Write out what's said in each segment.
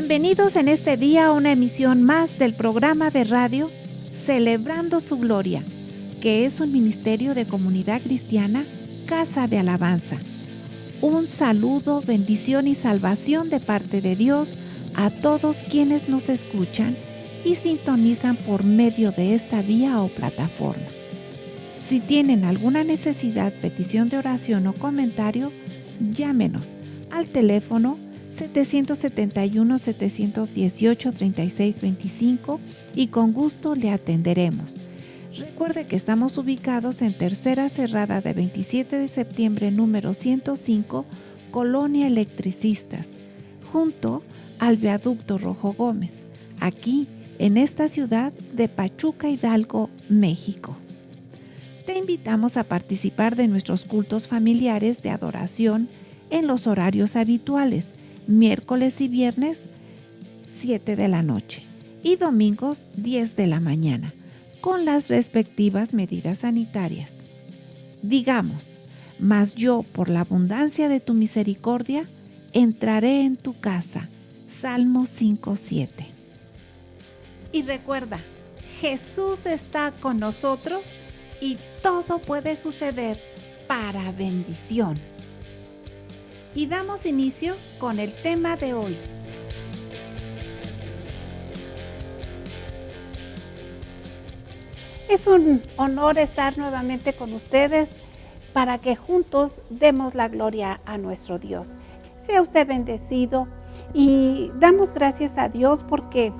Bienvenidos en este día a una emisión más del programa de radio Celebrando su Gloria, que es un ministerio de comunidad cristiana, Casa de Alabanza. Un saludo, bendición y salvación de parte de Dios a todos quienes nos escuchan y sintonizan por medio de esta vía o plataforma. Si tienen alguna necesidad, petición de oración o comentario, llámenos al teléfono 771-718-3625 y con gusto le atenderemos. Recuerde que estamos ubicados en Tercera Cerrada de 27 de septiembre número 105, Colonia Electricistas, junto al Viaducto Rojo Gómez, aquí en esta ciudad de Pachuca, Hidalgo, México. Te invitamos a participar de nuestros cultos familiares de adoración en los horarios habituales, miércoles y viernes 7 de la noche y domingos 10 de la mañana, con las respectivas medidas sanitarias. Digamos, mas yo por la abundancia de tu misericordia entraré en tu casa. Salmo 5:7. Y recuerda, Jesús está con nosotros y todo puede suceder para bendición. Y damos inicio con el tema de hoy. Es un honor estar nuevamente con ustedes para que juntos demos la gloria a nuestro Dios. Sea usted bendecido y damos gracias a Dios porque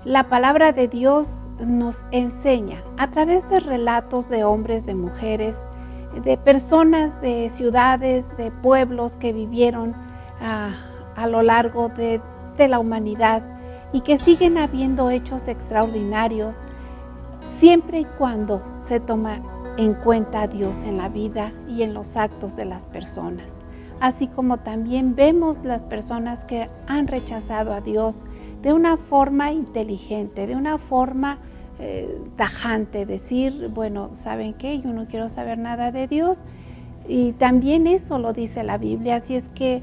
la palabra de Dios nos enseña a través de relatos de hombres, de mujeres, de personas de ciudades, de pueblos que vivieron a lo largo de la humanidad y que siguen habiendo hechos extraordinarios siempre y cuando se toma en cuenta a Dios en la vida y en los actos de las personas. Así como también vemos las personas que han rechazado a Dios de una forma inteligente, de una forma tajante, decir, bueno, ¿saben qué? Yo no quiero saber nada de Dios. Y también eso lo dice la Biblia, así es que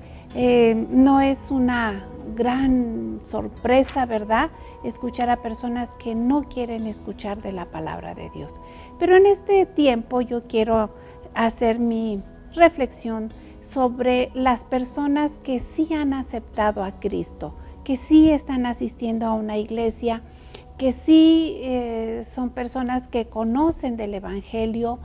no es una gran sorpresa, ¿verdad? Escuchar a personas que no quieren escuchar de la palabra de Dios. Pero en este tiempo yo quiero hacer mi reflexión sobre las personas que sí han aceptado a Cristo, que sí están asistiendo a una iglesia, que sí son personas que conocen del Evangelio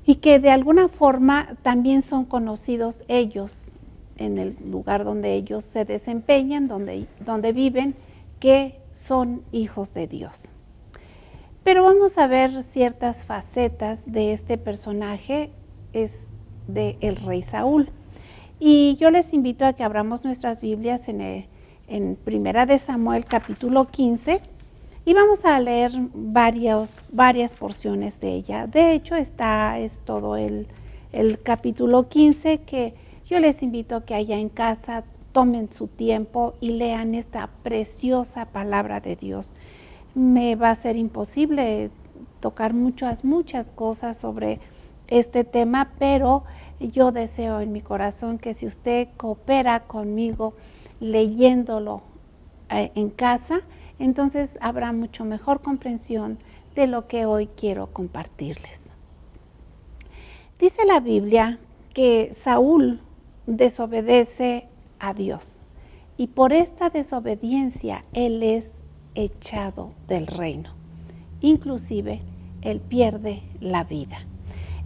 y que de alguna forma también son conocidos ellos en el lugar donde ellos se desempeñan, donde viven, que son hijos de Dios. Pero vamos a ver ciertas facetas de este personaje, es del rey Saúl. Y yo les invito a que abramos nuestras Biblias en Primera de Samuel capítulo 15 y vamos a leer varias porciones de ella. De hecho, es todo el capítulo 15 que yo les invito a que allá en casa tomen su tiempo y lean esta preciosa palabra de Dios. Me va a ser imposible tocar muchas cosas sobre este tema, pero yo deseo en mi corazón que si usted coopera conmigo leyéndolo en casa, entonces habrá mucho mejor comprensión de lo que hoy quiero compartirles. Dice la Biblia que Saúl desobedece a Dios y por esta desobediencia él es echado del reino. Inclusive él pierde la vida.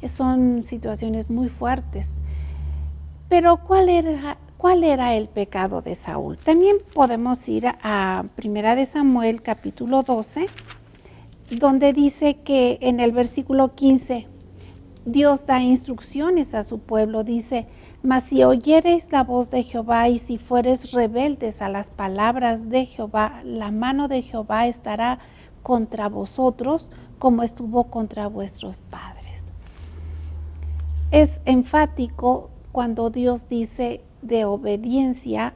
Son situaciones muy fuertes. Pero ¿cuál era el pecado de Saúl? También podemos ir a Primera de Samuel capítulo 12, donde dice que en el versículo 15 Dios da instrucciones a su pueblo, dice: mas si oyereis la voz de Jehová y si fueres rebeldes a las palabras de Jehová, la mano de Jehová estará contra vosotros como estuvo contra vuestros padres. Es enfático cuando Dios dice de obediencia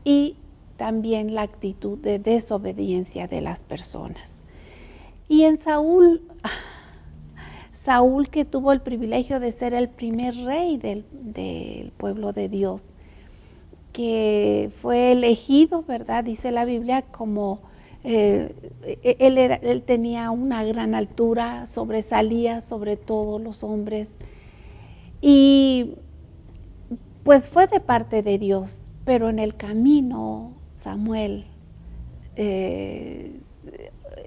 y también la actitud de desobediencia de las personas. Y en Saúl que tuvo el privilegio de ser el primer rey del pueblo de Dios, que fue elegido, ¿verdad? Dice la Biblia, como él tenía una gran altura, sobresalía sobre todos los hombres. Y pues fue de parte de Dios, pero en el camino Samuel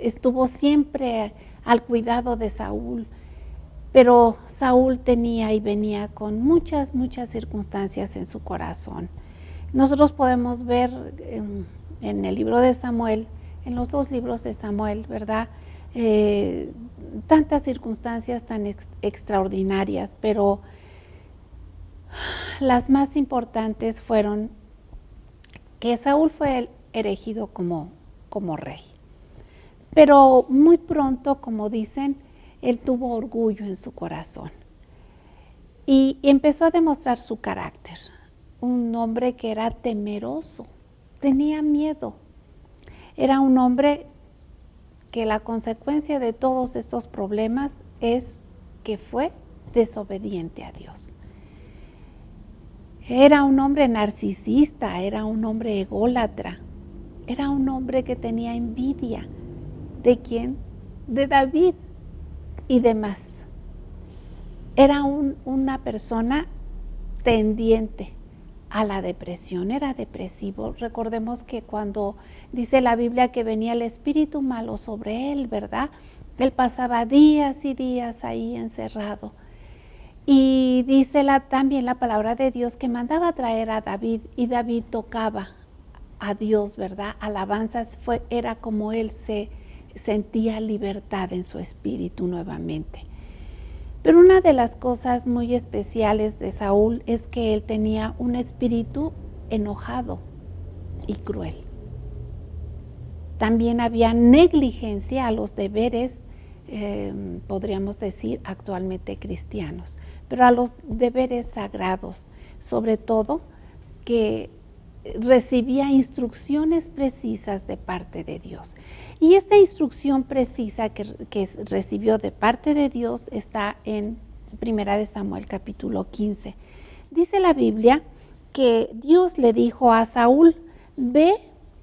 estuvo siempre al cuidado de Saúl, pero Saúl tenía y venía con muchas circunstancias en su corazón. Nosotros podemos ver en el libro de Samuel, en los 2 libros de Samuel, ¿verdad? Tantas circunstancias tan extraordinarias, pero las más importantes fueron que Saúl fue elegido como rey. Pero muy pronto, como dicen, él tuvo orgullo en su corazón y empezó a demostrar su carácter. Un hombre que era temeroso, tenía miedo. Era un hombre que la consecuencia de todos estos problemas es que fue desobediente a Dios. Era un hombre narcisista, era un hombre ególatra, era un hombre que tenía envidia. ¿De quién? De David y demás. Era una persona tendiente a la depresión, era depresivo. Recordemos que cuando dice la Biblia que venía el espíritu malo sobre él, ¿verdad? Él pasaba días y días ahí encerrado. Y dice también la palabra de Dios que mandaba a traer a David y David tocaba a Dios, ¿verdad? Alabanzas, era como él se sentía libertad en su espíritu nuevamente. Pero una de las cosas muy especiales de Saúl es que él tenía un espíritu enojado y cruel. También había negligencia a los deberes, podríamos decir actualmente cristianos, pero a los deberes sagrados, sobre todo que recibía instrucciones precisas de parte de Dios. Y esta instrucción precisa que recibió de parte de Dios está en 1 Samuel capítulo 15. Dice la Biblia que Dios le dijo a Saúl, ve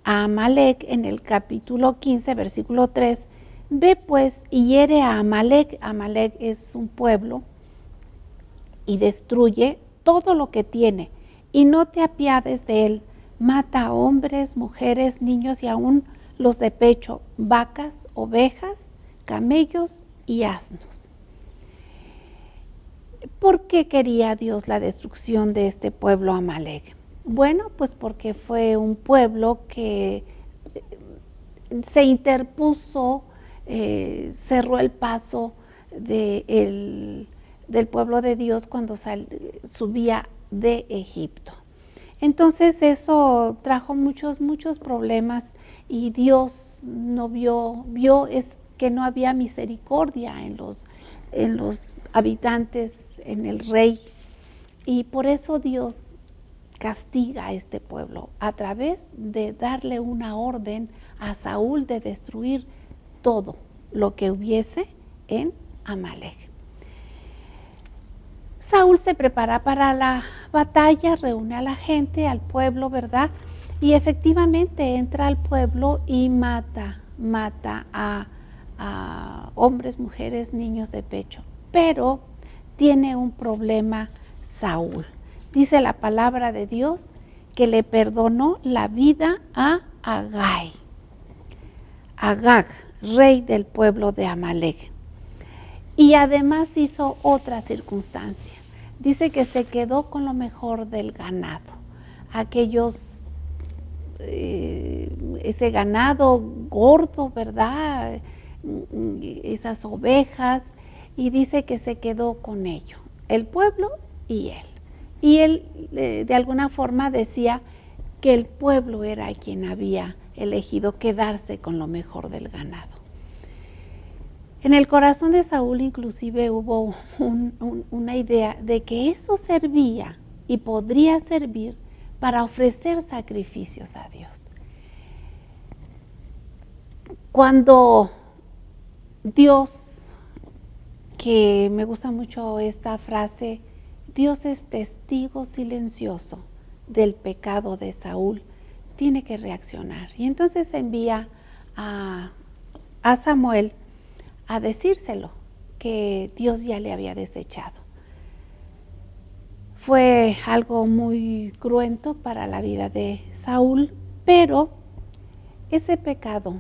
a Amalec en el capítulo 15, versículo 3, ve pues y hiere a Amalec. Amalec es un pueblo y destruye todo lo que tiene y no te apiades de él. Mata a hombres, mujeres, niños y aún los de pecho, vacas, ovejas, camellos y asnos. ¿Por qué quería Dios la destrucción de este pueblo Amalec? Bueno, pues porque fue un pueblo que se interpuso, cerró el paso del pueblo de Dios cuando subía de Egipto. Entonces eso trajo muchos problemas y Dios no vio es que no había misericordia en los habitantes, en el rey, y por eso Dios castiga a este pueblo a través de darle una orden a Saúl de destruir todo lo que hubiese en Amalec. Saúl se prepara para la batalla, reúne a la gente, al pueblo, ¿verdad? Y efectivamente entra al pueblo y mata a hombres, mujeres, niños de pecho. Pero tiene un problema Saúl. Dice la palabra de Dios que le perdonó la vida a Agag, rey del pueblo de Amalec. Y además hizo otra circunstancia. Dice que se quedó con lo mejor del ganado. Ese ganado gordo, ¿verdad? Esas ovejas. Y dice que se quedó con ello, el pueblo y él. Y él de alguna forma decía que el pueblo era quien había elegido quedarse con lo mejor del ganado. En el corazón de Saúl inclusive hubo una idea de que eso servía y podría servir para ofrecer sacrificios a Dios. Cuando Dios, que me gusta mucho esta frase, Dios es testigo silencioso del pecado de Saúl, tiene que reaccionar. Y entonces envía a Samuel a decírselo, que Dios ya le había desechado. Fue algo muy cruento para la vida de Saúl, pero ese pecado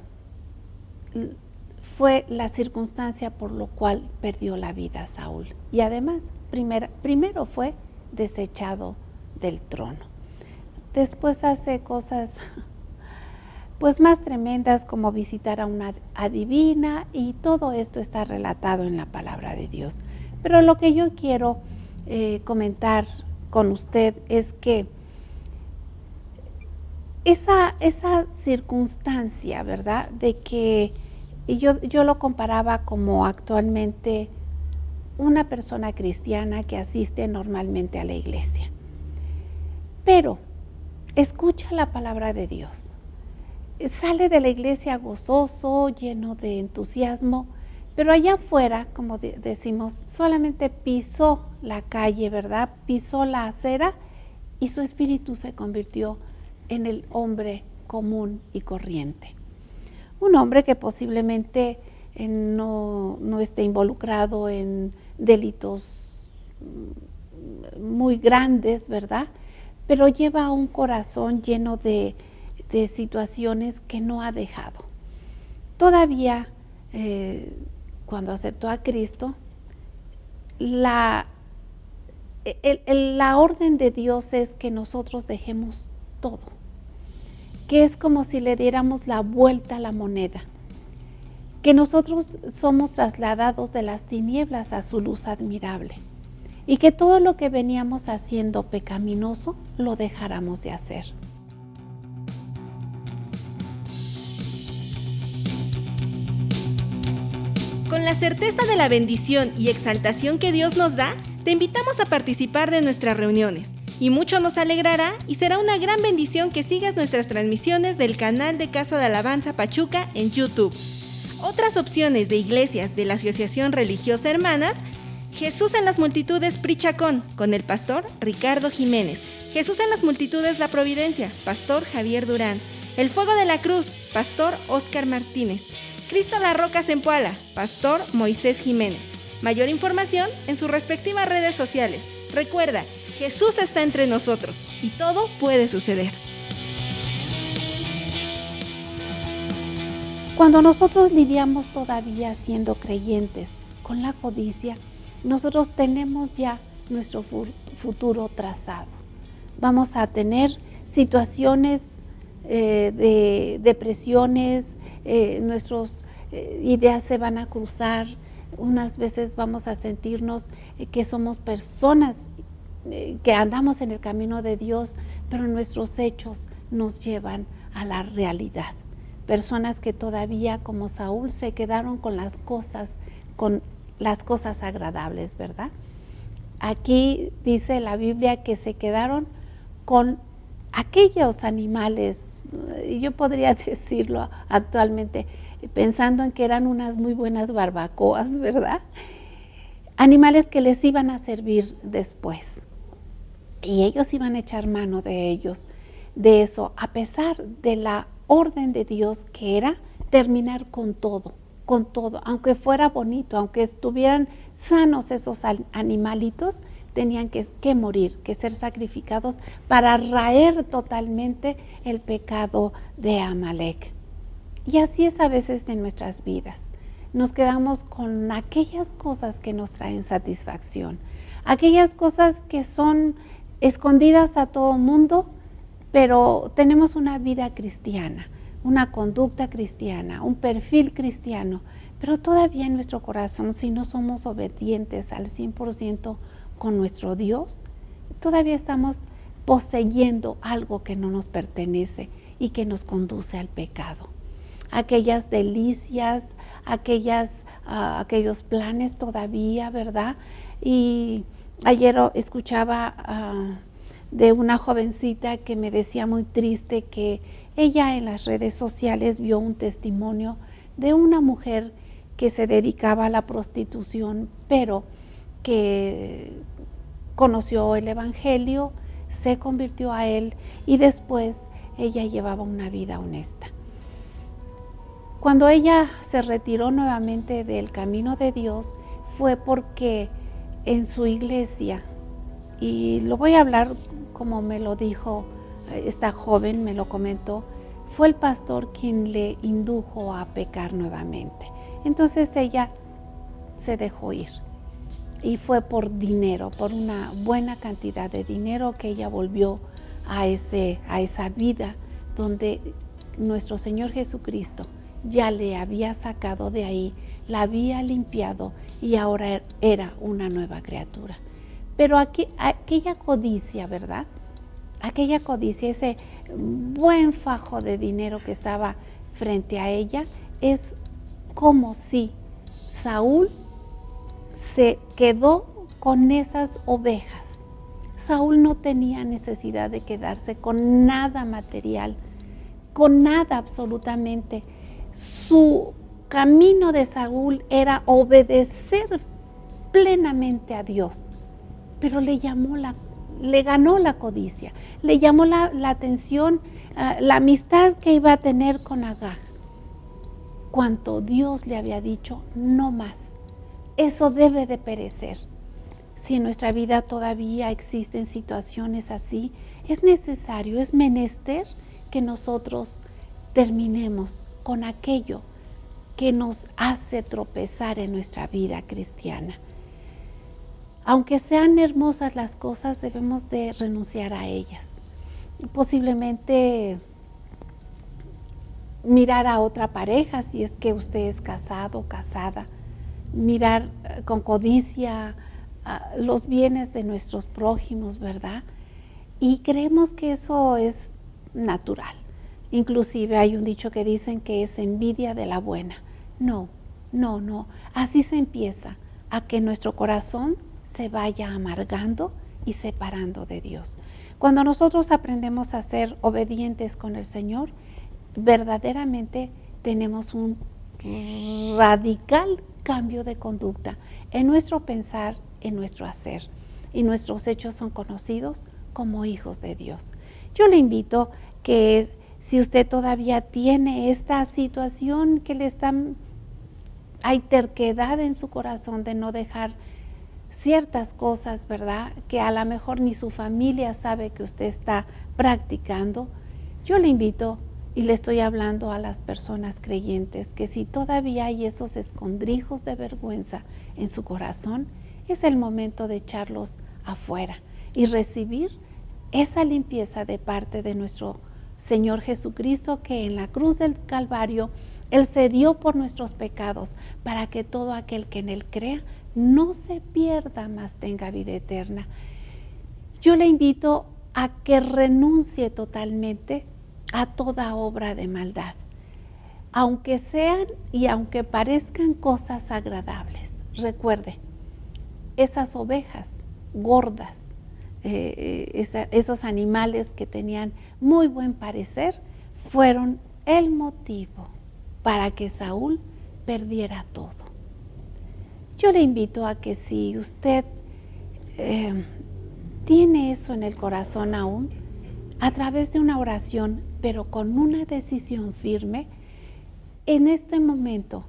fue la circunstancia por lo cual perdió la vida Saúl. Y además, primero fue desechado del trono. Después hace cosas pues más tremendas, como visitar a una adivina, y todo esto está relatado en la palabra de Dios. Pero lo que yo quiero comentar con usted es que esa circunstancia, ¿verdad? De que yo lo comparaba como actualmente una persona cristiana que asiste normalmente a la iglesia, pero escucha la palabra de Dios, sale de la iglesia gozoso, lleno de entusiasmo, pero allá afuera, como decimos, solamente pisó la calle, ¿verdad? Pisó la acera y su espíritu se convirtió en el hombre común y corriente. Un hombre que posiblemente no esté involucrado en delitos muy grandes, ¿verdad? Pero lleva un corazón lleno de situaciones que no ha dejado. Todavía, cuando aceptó a Cristo, la orden de Dios es que nosotros dejemos todo, que es como si le diéramos la vuelta a la moneda, que nosotros somos trasladados de las tinieblas a su luz admirable, y que todo lo que veníamos haciendo pecaminoso lo dejáramos de hacer. Con la certeza de la bendición y exaltación que Dios nos da, te invitamos a participar de nuestras reuniones. Y mucho nos alegrará y será una gran bendición que sigas nuestras transmisiones del canal de Casa de Alabanza Pachuca en YouTube. Otras opciones de iglesias de la Asociación Religiosa Hermanas: Jesús en las Multitudes Prichacón, con el pastor Ricardo Jiménez. Jesús en las Multitudes La Providencia, pastor Javier Durán. El Fuego de la Cruz, pastor Óscar Martínez. Cristo la Roca Zempoala, pastor Moisés Jiménez. Mayor información en sus respectivas redes sociales. Recuerda, Jesús está entre nosotros y todo puede suceder. Cuando nosotros lidiamos todavía siendo creyentes con la codicia, nosotros tenemos ya nuestro futuro trazado. Vamos a tener situaciones de depresiones, nuestras ideas se van a cruzar. Unas veces vamos a sentirnos que somos personas que andamos en el camino de Dios, pero nuestros hechos nos llevan a la realidad. Personas que todavía, como Saúl, se quedaron con las cosas agradables, ¿verdad? Aquí dice la Biblia que se quedaron con aquellos animales, yo podría decirlo actualmente, pensando en que eran unas muy buenas barbacoas, ¿verdad? Animales que les iban a servir después. Y ellos iban a echar mano de eso, a pesar de la orden de Dios que era terminar con todo, aunque fuera bonito, aunque estuvieran sanos esos animalitos, tenían que morir, que ser sacrificados para raer totalmente el pecado de Amalek. Y así es a veces en nuestras vidas. Nos quedamos con aquellas cosas que nos traen satisfacción, aquellas cosas que son escondidas a todo mundo, pero tenemos una vida cristiana, una conducta cristiana, un perfil cristiano, pero todavía en nuestro corazón, si no somos obedientes al 100% con nuestro Dios, todavía estamos poseyendo algo que no nos pertenece y que nos conduce al pecado. Aquellas delicias, aquellos planes todavía, ¿verdad? Y ayer escuchaba de una jovencita que me decía muy triste que ella en las redes sociales vio un testimonio de una mujer que se dedicaba a la prostitución, pero que conoció el Evangelio, se convirtió a él y después ella llevaba una vida honesta. Cuando ella se retiró nuevamente del camino de Dios fue porque en su iglesia, y lo voy a hablar como me lo dijo esta joven, me lo comentó, fue el pastor quien le indujo a pecar nuevamente. Entonces ella se dejó ir y fue por dinero, por una buena cantidad de dinero que ella volvió a esa vida donde nuestro Señor Jesucristo ya le había sacado de ahí, la había limpiado y ahora era una nueva criatura. Pero aquella codicia, ¿verdad? Aquella codicia, ese buen fajo de dinero que estaba frente a ella, es como si Saúl se quedó con esas ovejas. Saúl no tenía necesidad de quedarse con nada material, con nada absolutamente. Su camino de Saúl era obedecer plenamente a Dios, pero le ganó la codicia, le llamó la atención la amistad que iba a tener con Agag. Cuanto Dios le había dicho, no más. Eso debe de perecer. Si en nuestra vida todavía existen situaciones así, es necesario, es menester que nosotros terminemos con aquello que nos hace tropezar en nuestra vida cristiana. Aunque sean hermosas las cosas, debemos de renunciar a ellas. Posiblemente mirar a otra pareja, si es que usted es casado o casada, mirar con codicia los bienes de nuestros prójimos, ¿verdad? Y creemos que eso es natural. Inclusive hay un dicho que dicen que es envidia de la buena. No. Así se empieza a que nuestro corazón se vaya amargando y separando de Dios. Cuando nosotros aprendemos a ser obedientes con el Señor, verdaderamente tenemos un radical cambio de conducta en nuestro pensar, en nuestro hacer, y nuestros hechos son conocidos como hijos de Dios. Yo le invito que si usted todavía tiene esta situación que hay terquedad en su corazón de no dejar ciertas cosas, ¿verdad? Que a lo mejor ni su familia sabe que usted está practicando. Yo le invito y le estoy hablando a las personas creyentes que si todavía hay esos escondrijos de vergüenza en su corazón, es el momento de echarlos afuera y recibir esa limpieza de parte de nuestro Señor Jesucristo, que en la cruz del Calvario Él se dio por nuestros pecados para que todo aquel que en Él crea no se pierda, mas tenga vida eterna. Yo le invito a que renuncie totalmente a toda obra de maldad, aunque sean y aunque parezcan cosas agradables. Recuerde, esas ovejas gordas, esos animales que tenían muy buen parecer, fueron el motivo para que Saúl perdiera todo. Yo le invito a que si usted tiene eso en el corazón aún, a través de una oración, pero con una decisión firme, en este momento,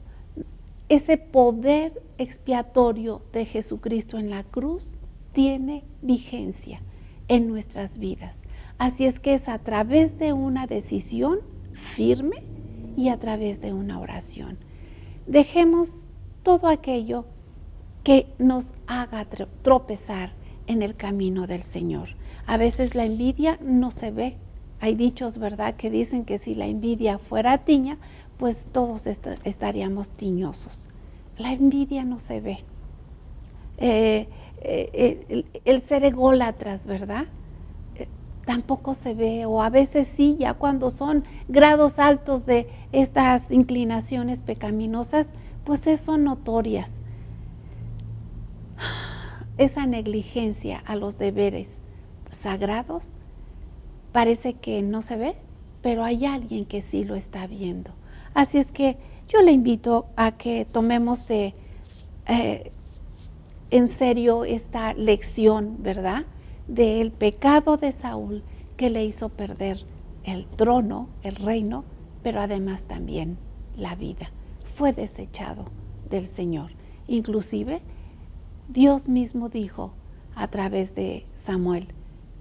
ese poder expiatorio de Jesucristo en la cruz tiene vigencia en nuestras vidas. Así es que es a través de una decisión firme y a través de una oración. Dejemos todo aquello que nos haga tropezar en el camino del Señor. A veces la envidia no se ve. Hay dichos, ¿verdad?, que dicen que si la envidia fuera tiña, pues todos estaríamos tiñosos. La envidia no se ve. El ser ególatras, ¿verdad? Tampoco se ve, o a veces sí, ya cuando son grados altos de estas inclinaciones pecaminosas, pues son notorias. Esa negligencia a los deberes sagrados parece que no se ve, pero hay alguien que sí lo está viendo. Así es que yo le invito a que tomemos en serio esta lección, ¿verdad? del pecado de Saúl que le hizo perder el trono, el reino, pero además también la vida. Fue desechado del Señor. Inclusive Dios mismo dijo a través de Samuel: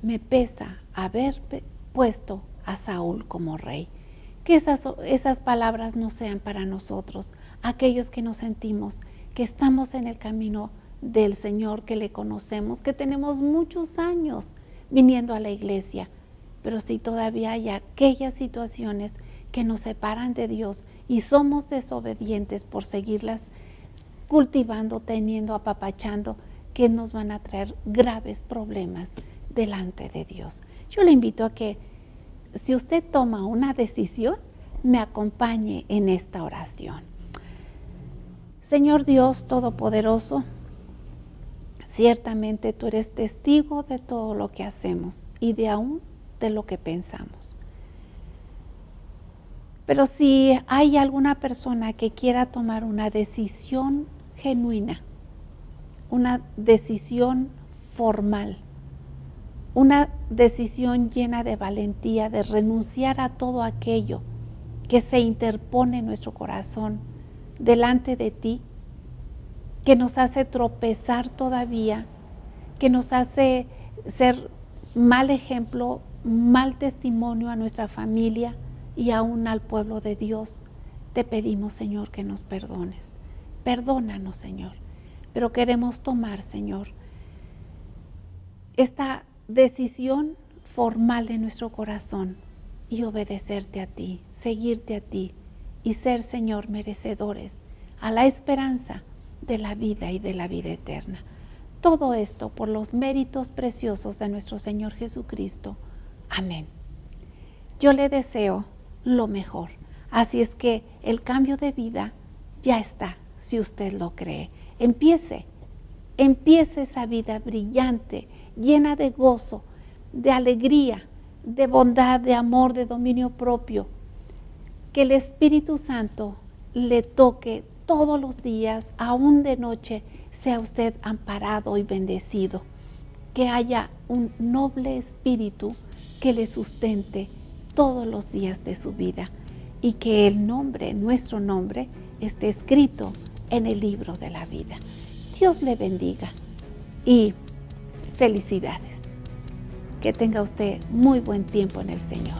me pesa haber puesto a Saúl como rey. Que esas palabras no sean para nosotros, aquellos que nos sentimos que estamos en el camino del Señor, que le conocemos, que tenemos muchos años viniendo a la iglesia, pero si todavía hay aquellas situaciones que nos separan de Dios y somos desobedientes por seguirlas cultivando, teniendo, apapachando, que nos van a traer graves problemas delante de Dios. Yo le invito a que, si usted toma una decisión, me acompañe en esta oración. Señor Dios Todopoderoso, ciertamente tú eres testigo de todo lo que hacemos y de aún de lo que pensamos. Pero si hay alguna persona que quiera tomar una decisión genuina, una decisión formal, una decisión llena de valentía, de renunciar a todo aquello que se interpone en nuestro corazón delante de ti, que nos hace tropezar todavía, que nos hace ser mal ejemplo, mal testimonio a nuestra familia y aún al pueblo de Dios, te pedimos, Señor, que nos perdones. Perdónanos, Señor, pero queremos tomar, Señor, esta decisión formal en nuestro corazón y obedecerte a ti, seguirte a ti y ser, Señor, merecedores a la esperanza de la vida y de la vida eterna. Todo esto por los méritos preciosos de nuestro Señor Jesucristo. Amén. Yo le deseo lo mejor, así es que el cambio de vida ya está, si usted lo cree. Empiece esa vida brillante, llena de gozo, de alegría, de bondad, de amor, de dominio propio. Que el Espíritu Santo le toque todos los días, aún de noche, sea usted amparado y bendecido. Que haya un noble espíritu que le sustente todos los días de su vida y que el nombre, nuestro nombre, esté escrito en el libro de la vida. Dios le bendiga y felicidades. Que tenga usted muy buen tiempo en el Señor.